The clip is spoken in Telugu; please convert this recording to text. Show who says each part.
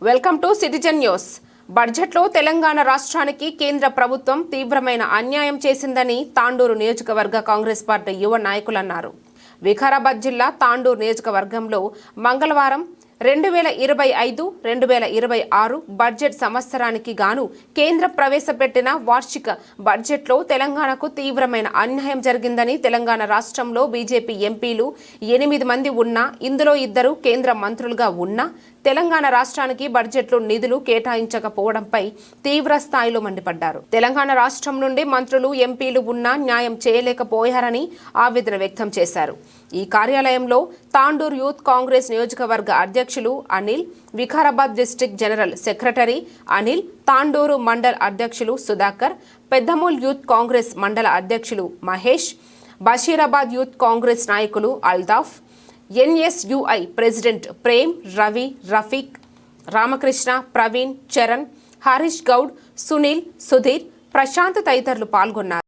Speaker 1: Welcome to citizen news. బడ్జెట్లో తెలంగాణ రాష్ట్రానికి కేంద్ర ప్రభుత్వం తీవ్రమైన అన్యాయం చేసిందని తాండూరు నియోజకవర్గ కాంగ్రెస్ పార్టీ యువ నాయకులు అన్నారు. వికారాబాద్ జిల్లా తాండూరు నియోజకవర్గంలో మంగళవారం 2025-2026 బడ్జెట్ సంవత్సరానికి గాను కేంద్రం ప్రవేశపెట్టిన వార్షిక బడ్జెట్లో తెలంగాణకు తీవ్రమైన అన్యాయం జరిగిందని, తెలంగాణ రాష్ట్రంలో బీజేపీ ఎంపీలు 8 మంది ఉన్నా ఇందులో 2 కేంద్ర మంత్రులుగా ఉన్నా తెలంగాణ రాష్ట్రానికి బడ్జెట్లో నిధులు కేటాయించకపోవడంపై తీవ్ర స్థాయిలో మండిపడ్డారు. తెలంగాణ రాష్ట్రం నుండి మంత్రులు, ఎంపీలు ఉన్నా న్యాయం చేయలేకపోయారని ఆవేదన వ్యక్తం చేశారు. ఈ కార్యాలయంలో తాండూరు యూత్ కాంగ్రెస్ నియోజకవర్గ అధ్యక్షులు Anil, Vikarabad district general secretary Anil, Tandur mandal అధ్యక్షులు సుధాకర్, పెద్దమూల్ యూత్ కాంగ్రెస్ మండల అధ్యక్షులు మహేష్, బషీరాబాద్ యూత్ కాంగ్రెస్ నాయకులు అల్తాఫ్, ఎన్ఎస్యుఐ ప్రెసిడెంట్ ప్రేమ్, రవి, రఫీక్, రామకృష్ణ, ప్రవీణ్, చరణ్, హరీష్ గౌడ్, సునీల్, సుధీర్, ప్రశాంత్ తదితరులు పాల్గొన్నారు.